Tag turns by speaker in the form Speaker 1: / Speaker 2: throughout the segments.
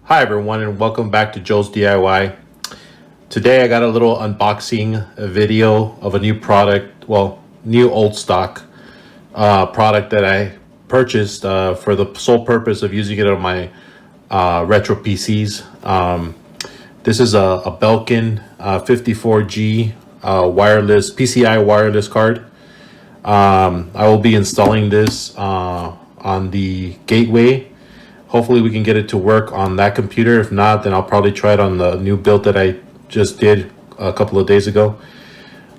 Speaker 1: Hi everyone and welcome back to Joe's DIY. Today I got a little unboxing video of a new product, well, new old stock product that I purchased for the sole purpose of using it on my retro PCs. This is a Belkin 54G wireless PCI wireless card. I will be installing this on the gateway. Hopefully we can get it to work on that computer. If not, then I'll probably try it on the new build that I just did a couple of days ago.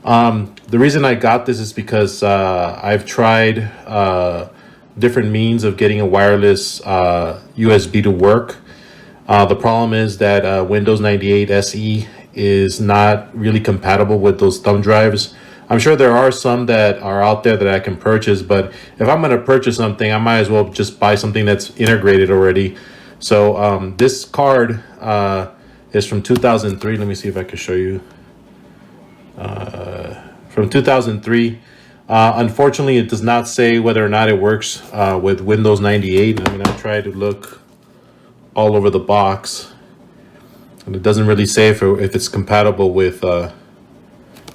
Speaker 1: The reason I got this is because I've tried different means of getting a wireless USB to work. The problem is that Windows 98 SE is not really compatible with those thumb drives. I'm sure there are some that are out there that I can purchase, but if I'm going to purchase something, I might as well just buy something that's integrated already. So this card is from 2003. Let me see if I can show you. From 2003. Unfortunately, it does not say whether or not it works with Windows 98. I mean, I tried to look all over the box, and it doesn't really say if it's compatible with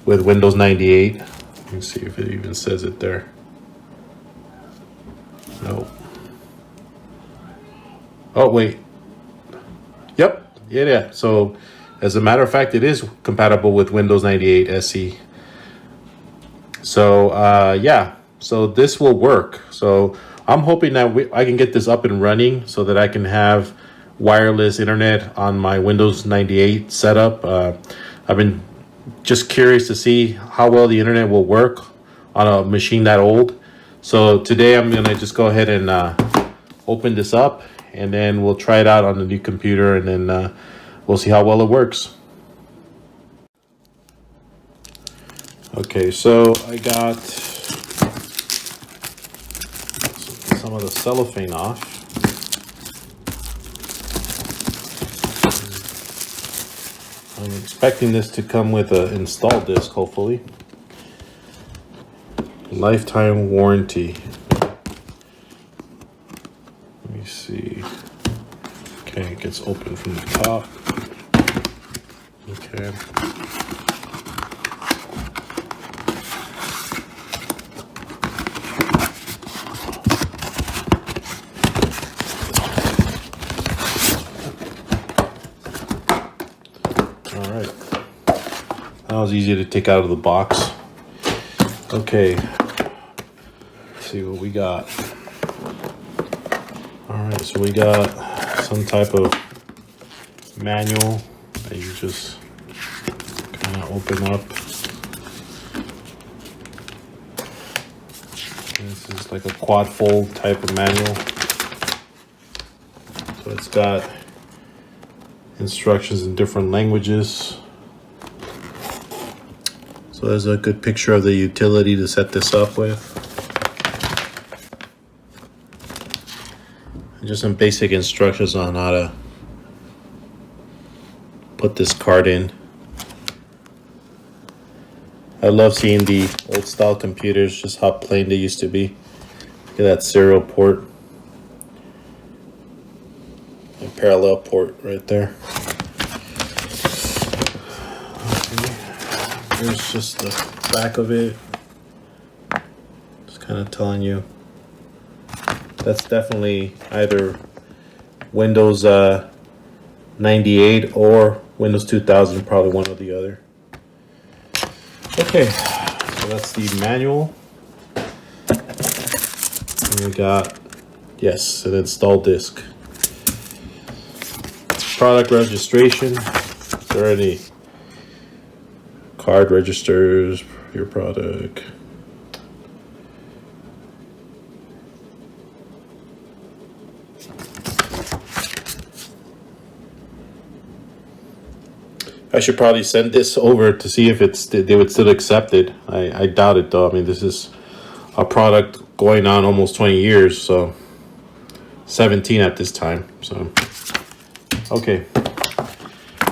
Speaker 1: Windows 98. Let me see if it even says it there. No. Oh, wait. Yep. Yeah. So, as a matter of fact, it is compatible with Windows 98 SE. So, yeah. So, this will work. So, I'm hoping that I can get this up and running so that I can have wireless internet on my Windows 98 setup. I've been just curious to see how well the internet will work on a machine that old. So today I'm gonna just go ahead and open this up, and then we'll try it out on the new computer, and then we'll see how well it works. Okay, so I got some of the cellophane off. I'm expecting this to come with an install disc, hopefully. Lifetime warranty. Let me see. Okay, it gets open from the top. Okay. All right. That was easy to take out of the box. Okay. Let's see what we got. All right, so we got some type of manual that you just kind of open up. This is like a quad fold type of manual. So it's got instructions in different languages. So there's a good picture of the utility to set this up with. And just some basic instructions on how to put this card in. I love seeing the old style computers, just how plain they used to be. Look at that serial port. And parallel port right there. Here's just the back of it. Just kind of telling you that's definitely either Windows 98 or Windows 2000, probably one or the other. Okay, so that's the manual. And we got, yes, an install disc. Product registration. Is there any card registers your product? I should probably send this over to see if they would still accept it. I doubt it though. I mean, this is a product going on almost 20 years, so 17 at this time. So okay,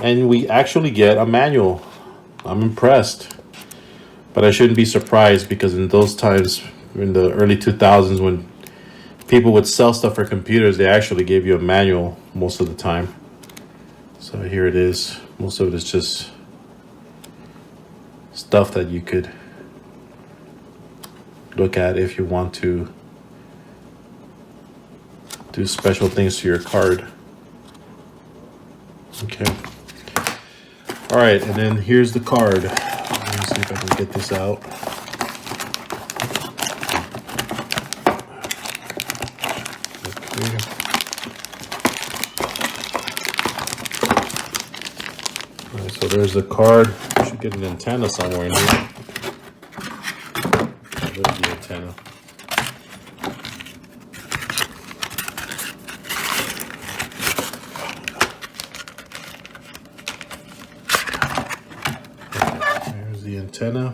Speaker 1: and we actually get a manual. I'm impressed, but I shouldn't be surprised because in those times, in the early 2000s, when people would sell stuff for computers, they actually gave you a manual most of the time. So here it is. Most of it is just stuff that you could look at if you want to do special things to your card. Okay. All right, and then here's the card. Let me see if I can get this out. Okay. All right, so there's the card. You should get an antenna somewhere in here. There's the antenna. There's the antenna.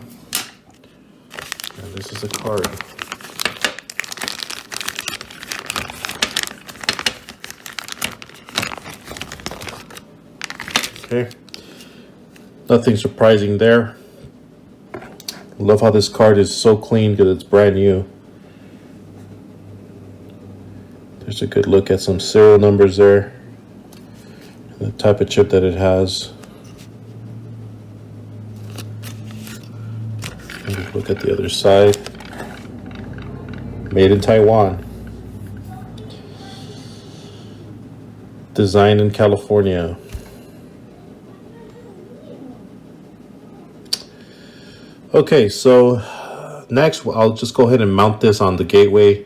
Speaker 1: And this is a card. Okay. Nothing surprising there. Love how this card is so clean because it's brand new. There's a good look at some serial numbers there. And the type of chip that it has. And just look at the other side. Made in Taiwan. Designed in California. Okay, so next I'll just go ahead and mount this on the Gateway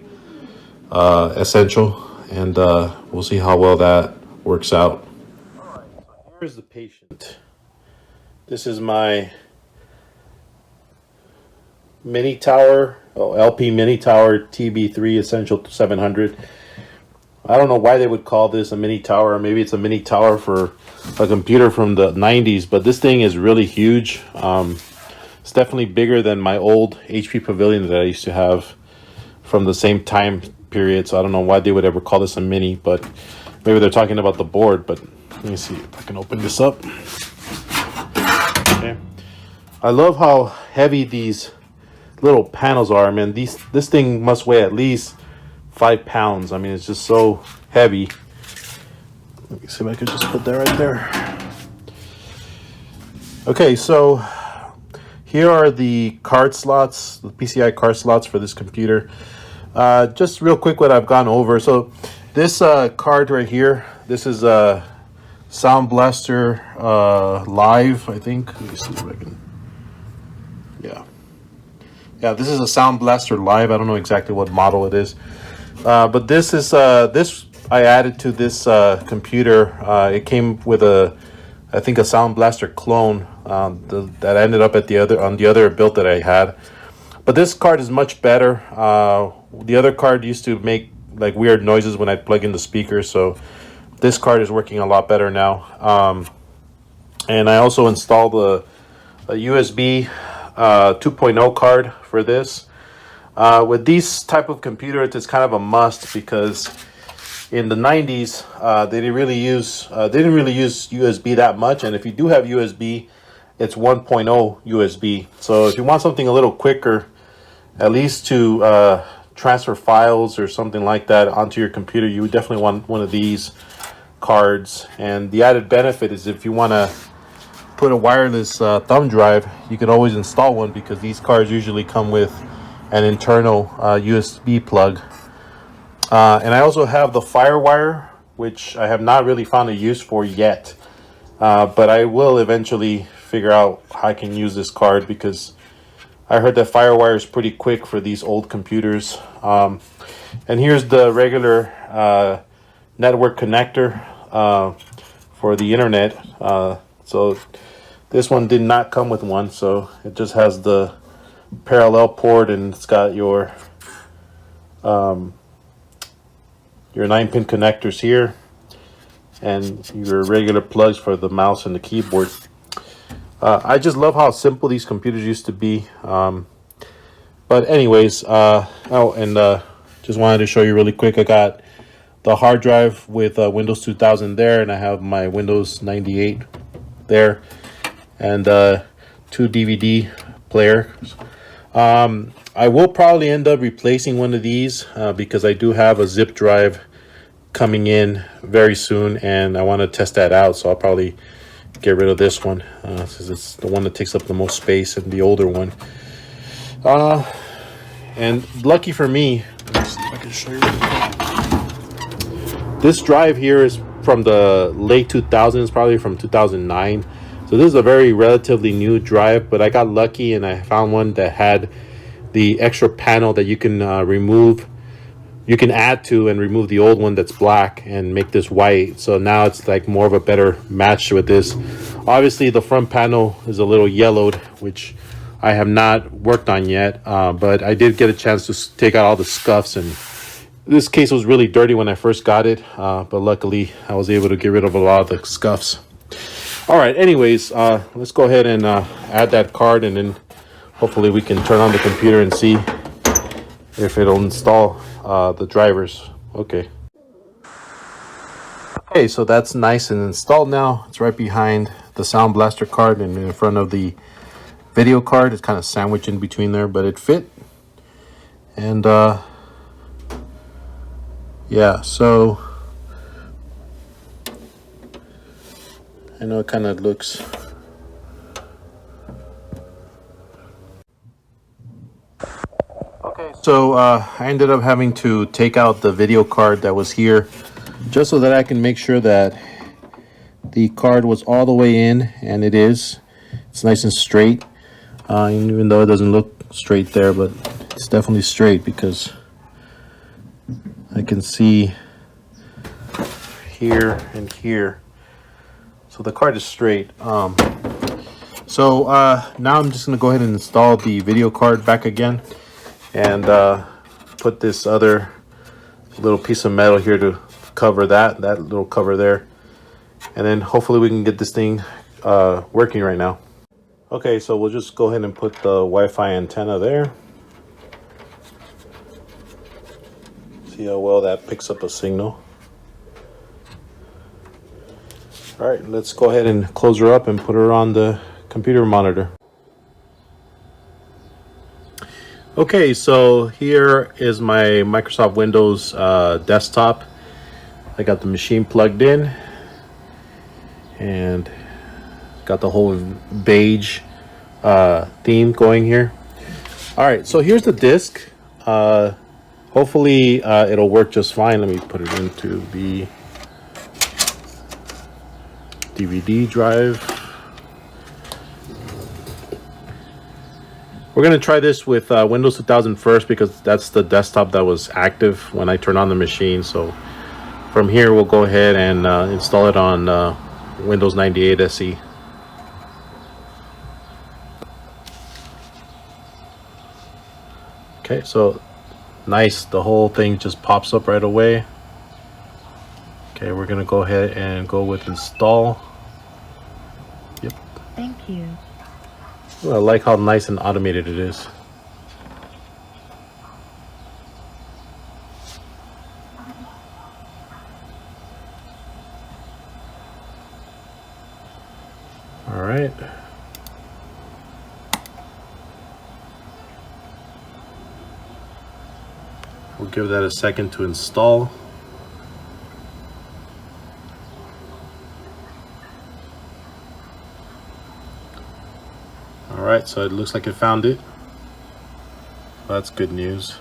Speaker 1: Essential, and we'll see how well that works out. All right, so here's the patient. This is my mini tower, LP mini tower TB3 Essential 700. I don't know why they would call this a mini tower. Maybe it's a mini tower for a computer from the 90s, but this thing is really huge. It's definitely bigger than my old HP Pavilion that I used to have from the same time period. So I don't know why they would ever call this a mini, but maybe they're talking about the board. But let me see if I can open this up. Okay. I love how heavy these little panels are. I mean, this thing must weigh at least 5 pounds. I mean, it's just so heavy. Let me see if I could just put that right there. Okay, so here are the card slots, the PCI card slots for this computer. Just real quick what I've gone over. So this card right here, this is a Sound Blaster Live, I think. Let me see if I can. Yeah, this is a Sound Blaster Live. I don't know exactly what model it is. But this is this I added to this computer. It came with I think a Sound Blaster clone that ended up at on the other build that I had. But this card is much better. The other card used to make like weird noises when I'd plug in the speaker, so this card is working a lot better now. And I also installed a USB 2.0 card for this. With these type of computers, it's kind of a must because in the 90s, they didn't really use USB that much, and if you do have USB, it's 1.0 USB. So if you want something a little quicker, at least to transfer files or something like that onto your computer, you would definitely want one of these cards. And the added benefit is if you want to put a wireless thumb drive, you can always install one because these cards usually come with an internal USB plug. And I also have the FireWire, which I have not really found a use for yet, but I will eventually figure out how I can use this card because I heard that FireWire is pretty quick for these old computers. And here's the regular network connector for the internet. So this one did not come with one, so it just has the parallel port, and it's got your 9-pin connectors here and your regular plugs for the mouse and the keyboard. I just love how simple these computers used to be. But anyways, just wanted to show you really quick. I got the hard drive with Windows 2000 there, and I have my Windows 98 there, and 2 DVD players. I will probably end up replacing one of these because I do have a zip drive coming in very soon, and I want to test that out. So I'll probably get rid of this one since it's the one that takes up the most space and the older one. And lucky for me, let me see if I can show you. This drive here is from the late 2000s, probably from 2009. So this is a very relatively new drive, but I got lucky and I found one that had the extra panel that you can remove. You can add to and remove the old one that's black and make this white. So now it's like more of a better match with this. Obviously the front panel is a little yellowed, which I have not worked on yet, but I did get a chance to take out all the scuffs, and this case was really dirty when I first got it, but luckily I was able to get rid of a lot of the scuffs. All right, anyways, let's go ahead and add that card, and then hopefully we can turn on the computer and see if it'll install the drivers. Okay, so that's nice and installed now. It's right behind the Sound Blaster card and in front of the video card. It's kind of sandwiched in between there, but it fit. And yeah, so I know it kind of looks okay. So I ended up having to take out the video card that was here just so that I can make sure that the card was all the way in, and it is. It's nice and straight, even though it doesn't look straight there, but it's definitely straight because I can see here and here. So the card is straight. So now I'm just gonna go ahead and install the video card back again, and put this other little piece of metal here to cover that little cover there, and then hopefully we can get this thing working right now. Okay, so we'll just go ahead and put the Wi-Fi antenna there. See how well that picks up a signal. All right, let's go ahead and close her up and put her on the computer monitor. Okay, so here is my Microsoft Windows desktop. I got the machine plugged in and got the whole beige theme going here. All right, so here's the disc. Hopefully it'll work just fine. Let me put it into the DVD drive. We're gonna try this with Windows 2000 first because that's the desktop that was active when I turned on the machine. So from here we'll go ahead and install it on Windows 98 SE. Okay, so nice, the whole thing just pops up right away. Okay, we're gonna go ahead and go with install. Yep.
Speaker 2: Thank you.
Speaker 1: Well, I like how nice and automated it is. All right. We'll give that a second to install. All right, so it looks like it found it. That's good news.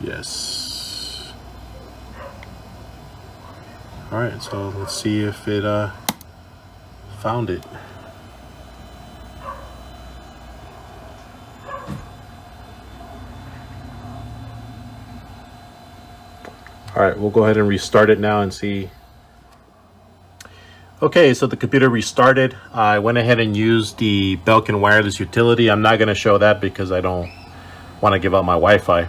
Speaker 1: Yes. All right, so let's see if it found it. All right, we'll go ahead and restart it now and see. Okay, so the computer restarted. I went ahead and used the Belkin wireless utility. I'm not going to show that because I don't want to give out my Wi-Fi.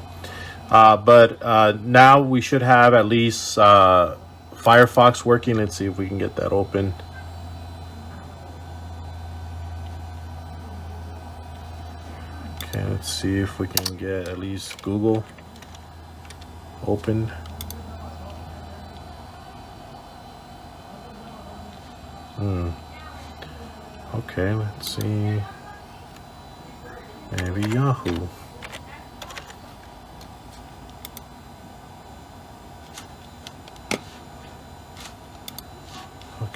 Speaker 1: But now we should have at least Firefox working. Let's see if we can get that open. Okay, let's see if we can get at least Google open. Okay, let's see. Maybe Yahoo.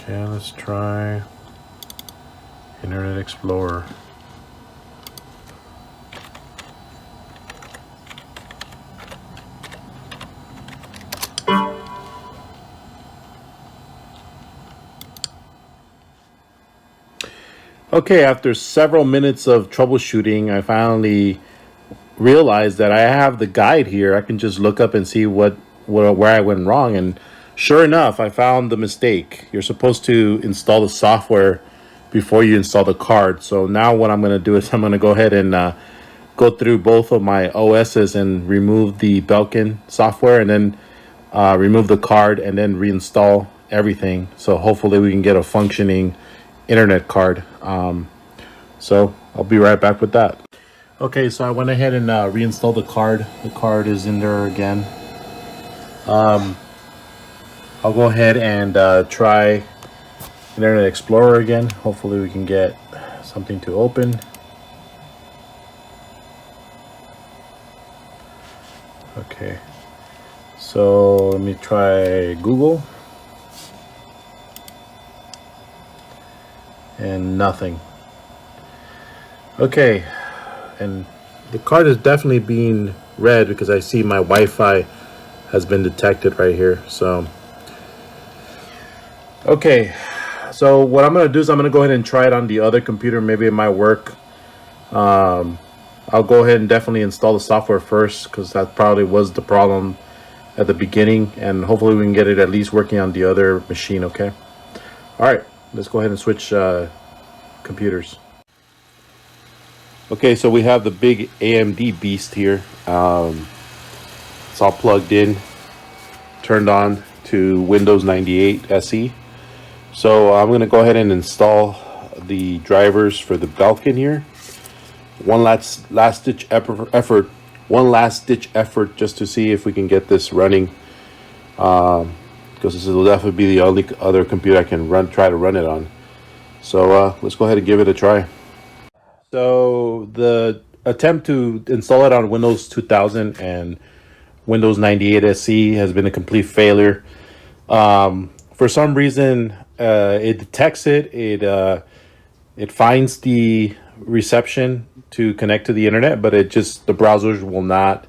Speaker 1: Okay, let's try Internet Explorer. Okay, after several minutes of troubleshooting, I finally realized that I have the guide here. I can just look up and see where I went wrong, and sure enough, I found the mistake. You're supposed to install the software before you install the card. So now what I'm going to do is I'm going to go ahead and go through both of my OSs and remove the Belkin software, and then remove the card, and then reinstall everything. So hopefully we can get a functioning internet card. So I'll be right back with that. Okay, so I went ahead and reinstalled the card. The card is in there again. I'll go ahead and try Internet Explorer again. Hopefully we can get something to open. Okay, so let me try Google. And nothing. Okay, and the card is definitely being read because I see my Wi-Fi has been detected right here. So okay, so what I'm going to do is I'm going to go ahead and try it on the other computer. Maybe it might work. I'll go ahead and definitely install the software first, because that probably was the problem at the beginning, and hopefully we can get it at least working on the other machine. Okay, all right, let's go ahead and switch computers. Okay, so we have the big AMD beast here. It's all plugged in, turned on to Windows 98 SE. So I'm going to go ahead and install the drivers for the Belkin here. One last ditch effort. One last ditch effort just to see if we can get this running. Because this will definitely be the only other computer I can try to run it on. So let's go ahead and give it a try. So the attempt to install it on Windows 2000 and Windows 98 SE has been a complete failure. For some reason, it detects it. It finds the reception to connect to the internet, but the browsers will not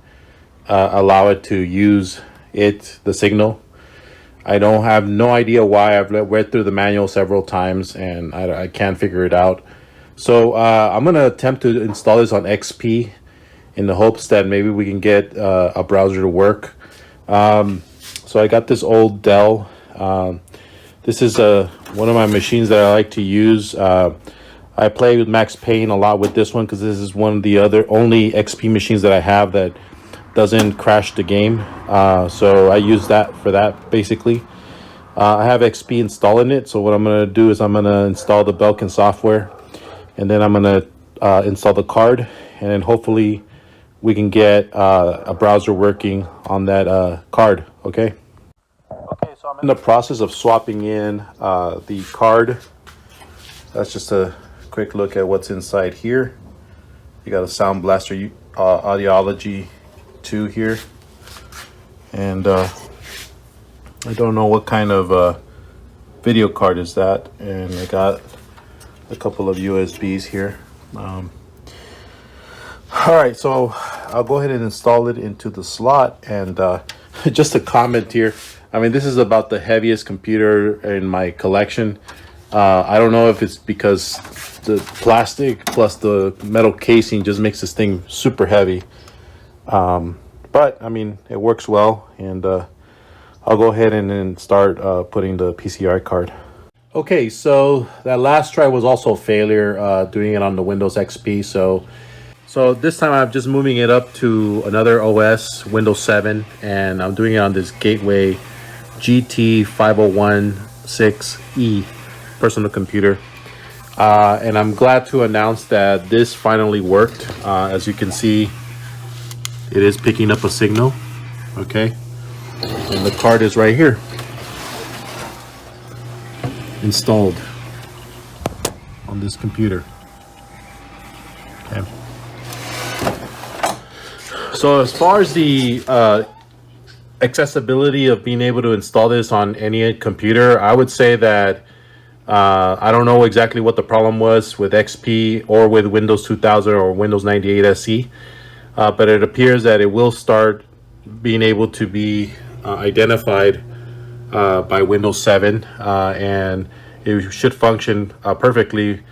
Speaker 1: allow it to use the signal. I don't have no idea why. I've read through the manual several times and I can't figure it out. So I'm going to attempt to install this on XP in the hopes that maybe we can get a browser to work. So I got this old Dell. This is one of my machines that I like to use. I play with Max Payne a lot with this one because this is one of the only XP machines that I have that doesn't crash the game. So I use that for that basically. I have XP installing it. So what I'm going to do is I'm going to install the Belkin software, and then I'm going to install the card, and then hopefully we can get a browser working on that card. Okay. Okay, so I'm in the process of swapping in the card. That's just a quick look at what's inside here. You got a Sound Blaster Audiology 2 here, and I don't know what kind of video card is that, and I got a couple of USBs here. All right, so I'll go ahead and install it into the slot. And just a comment here, I mean, this is about the heaviest computer in my collection. I don't know if it's because the plastic plus the metal casing just makes this thing super heavy. But I mean, it works well, and I'll go ahead and then start putting the PCI card. Okay, so that last try was also a failure, doing it on the Windows XP. So this time I'm just moving it up to another OS, Windows 7, and I'm doing it on this Gateway GT5016E personal computer. And I'm glad to announce that this finally worked. As you can see, it is picking up a signal. Okay, and the card is right here, installed on this computer. Okay. So as far as the accessibility of being able to install this on any computer, I would say that I don't know exactly what the problem was with XP or with Windows 2000 or Windows 98 SE, but it appears that it will start being able to be identified by Windows 7, and it should function perfectly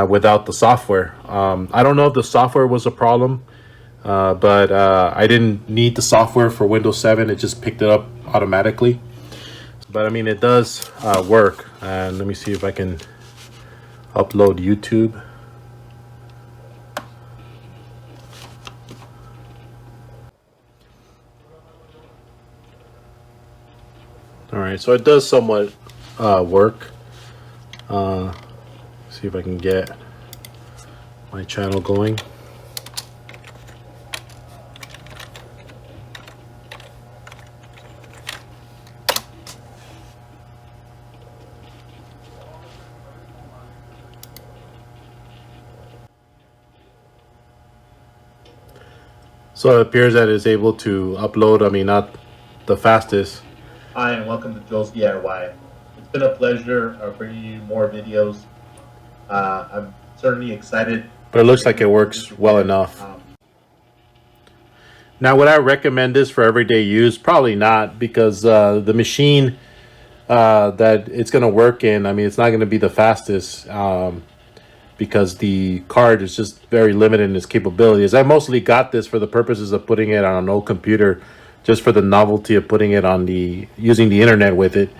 Speaker 1: without the software. I don't know if the software was a problem, but I didn't need the software for Windows 7. It just picked it up automatically. But I mean, it does work. And let me see if I can upload YouTube. All right, so it does somewhat work. See if I can get my channel going. So it appears that it's able to upload, I mean, not the fastest.
Speaker 2: Hi, and welcome to Joel's DIY. It's been a pleasure bringing you more videos. I'm certainly excited.
Speaker 1: But it looks like it works well enough. Now, would I recommend this for everyday use? Probably not, because the machine that it's going to work in, I mean, it's not going to be the fastest. Because the card is just very limited in its capabilities. I mostly got this for the purposes of putting it on an old computer, just for the novelty of putting it on using the internet with it.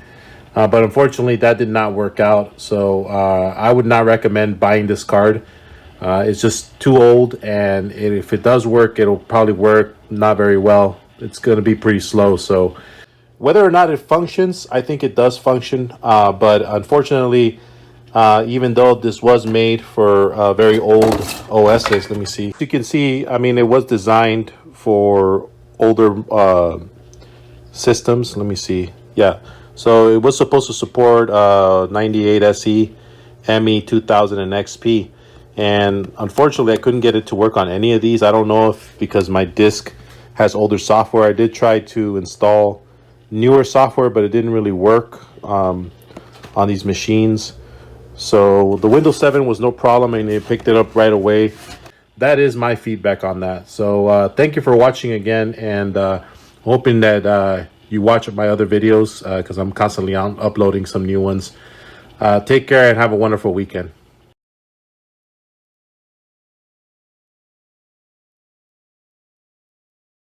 Speaker 1: But unfortunately, that did not work out. So I would not recommend buying this card. It's just too old, and if it does work, it'll probably work not very well. It's going to be pretty slow. So whether or not it functions, I think it does function. But unfortunately, even though this was made for very old OSs, let me see. You can see, I mean, it was designed for older systems. Let me see. Yeah, so it was supposed to support 98 SE, ME 2000, and XP. And unfortunately, I couldn't get it to work on any of these. I don't know if because my disk has older software. I did try to install newer software, but it didn't really work on these machines. So the Windows 7 was no problem, and it picked it up right away. That is my feedback on that. So thank you for watching again, and hoping that you watch my other videos because I'm constantly uploading some new ones. Take care and have a wonderful weekend.